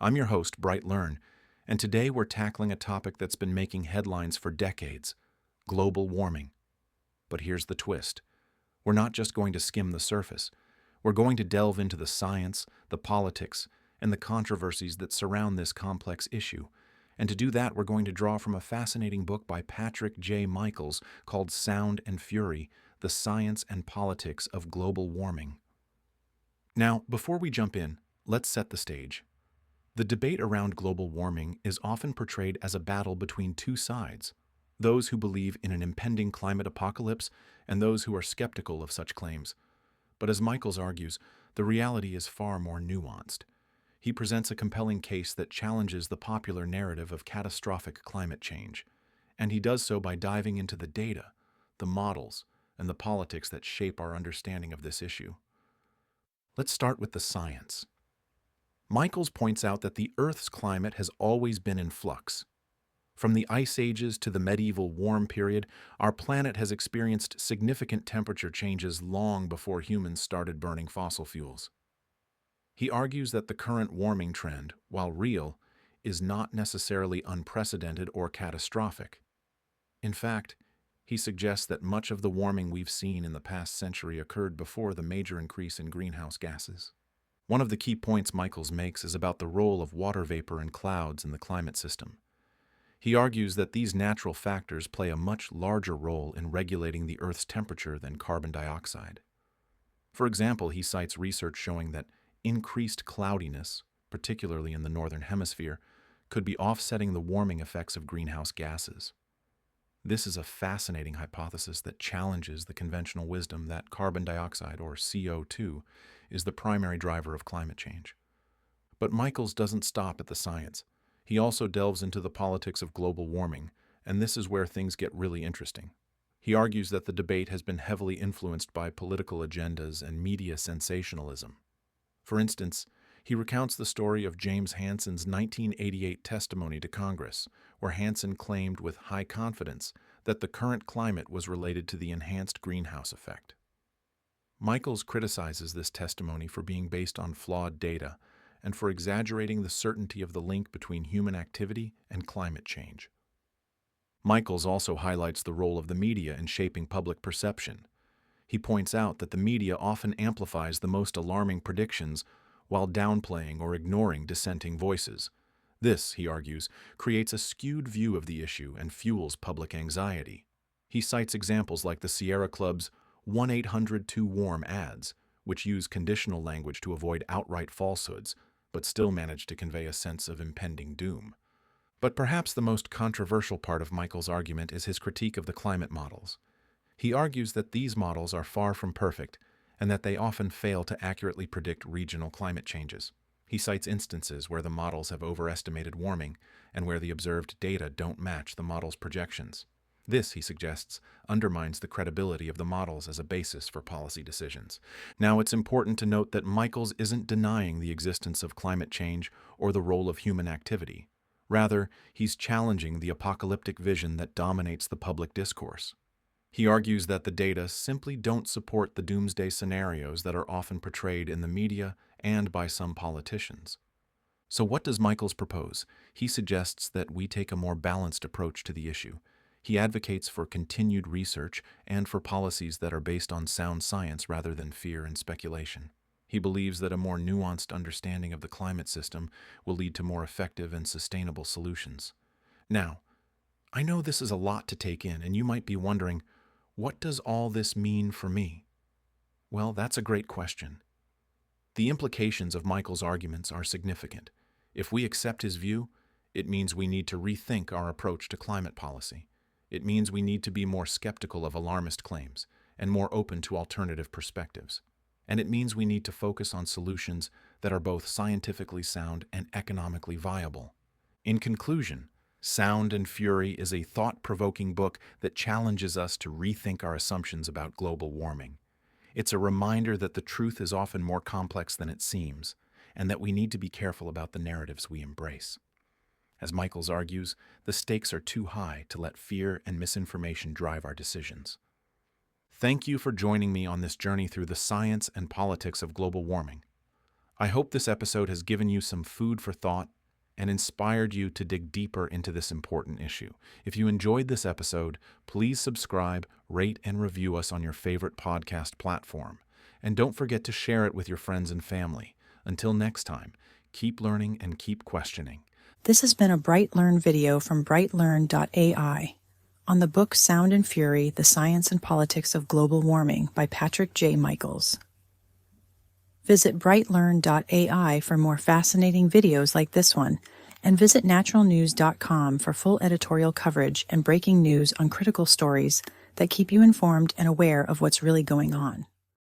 I'm your host, BrightLearn, and today we're tackling a topic that's been making headlines for decades: global warming. But here's the twist. We're not just going to skim the surface. We're going to delve into the science, the politics, and the controversies that surround this complex issue. And to do that, we're going to draw from a fascinating book by Patrick J. Michaels called Sound and Fury: The Science and Politics of Global Warming. Now, before we jump in, let's set the stage. The debate around global warming is often portrayed as a battle between two sides: those who believe in an impending climate apocalypse and those who are skeptical of such claims. But as Michaels argues, the reality is far more nuanced. He presents a compelling case that challenges the popular narrative of catastrophic climate change, and he does so by diving into the data, the models, and the politics that shape our understanding of this issue. Let's start with the science. Michaels points out that the Earth's climate has always been in flux. From the ice ages to the medieval warm period, our planet has experienced significant temperature changes long before humans started burning fossil fuels. He argues that the current warming trend, while real, is not necessarily unprecedented or catastrophic. In fact, he suggests that much of the warming we've seen in the past century occurred before the major increase in greenhouse gases. One of the key points Michaels makes is about the role of water vapor and clouds in the climate system. He argues that these natural factors play a much larger role in regulating the Earth's temperature than carbon dioxide. For example, he cites research showing that increased cloudiness, particularly in the northern hemisphere, could be offsetting the warming effects of greenhouse gases. This is a fascinating hypothesis that challenges the conventional wisdom that carbon dioxide, or CO2, is the primary driver of climate change. But Michaels doesn't stop at the science. He also delves into the politics of global warming, and this is where things get really interesting. He argues that the debate has been heavily influenced by political agendas and media sensationalism. For instance, he recounts the story of James Hansen's 1988 testimony to Congress, where Hansen claimed with high confidence that the current climate was related to the enhanced greenhouse effect. Michaels criticizes this testimony for being based on flawed data and for exaggerating the certainty of the link between human activity and climate change. Michaels also highlights the role of the media in shaping public perception. He points out that the media often amplifies the most alarming predictions while downplaying or ignoring dissenting voices. This, he argues, creates a skewed view of the issue and fuels public anxiety. He cites examples like the Sierra Club's 1-800-2-WARM ads, which use conditional language to avoid outright falsehoods, but still manage to convey a sense of impending doom. But perhaps the most controversial part of Michaels' argument is his critique of the climate models. He argues that these models are far from perfect and that they often fail to accurately predict regional climate changes. He cites instances where the models have overestimated warming and where the observed data don't match the model's projections. This, he suggests, undermines the credibility of the models as a basis for policy decisions. Now, it's important to note that Michaels isn't denying the existence of climate change or the role of human activity. Rather, he's challenging the apocalyptic vision that dominates the public discourse. He argues that the data simply don't support the doomsday scenarios that are often portrayed in the media and by some politicians. So what does Michaels propose? He suggests that we take a more balanced approach to the issue. He advocates for continued research and for policies that are based on sound science rather than fear and speculation. He believes that a more nuanced understanding of the climate system will lead to more effective and sustainable solutions. Now, I know this is a lot to take in, and you might be wondering, what does all this mean for me? Well, that's a great question. The implications of Michaels' arguments are significant. If we accept his view, it means we need to rethink our approach to climate policy. It means we need to be more skeptical of alarmist claims and more open to alternative perspectives. And it means we need to focus on solutions that are both scientifically sound and economically viable. In conclusion, Sound and Fury is a thought-provoking book that challenges us to rethink our assumptions about global warming. It's a reminder that the truth is often more complex than it seems, and that we need to be careful about the narratives we embrace. As Michaels argues, the stakes are too high to let fear and misinformation drive our decisions. Thank you for joining me on this journey through the science and politics of global warming. I hope this episode has given you some food for thought and inspired you to dig deeper into this important issue. If you enjoyed this episode, please subscribe, rate, and review us on your favorite podcast platform. And don't forget to share it with your friends and family. Until next time, keep learning and keep questioning. This has been a BrightLearn video from BrightLearn.ai on the book Sound and Fury, The Science and Politics of Global Warming by Patrick J. Michaels. Visit BrightLearn.ai for more fascinating videos like this one, and visit naturalnews.com for full editorial coverage and breaking news on critical stories that keep you informed and aware of what's really going on.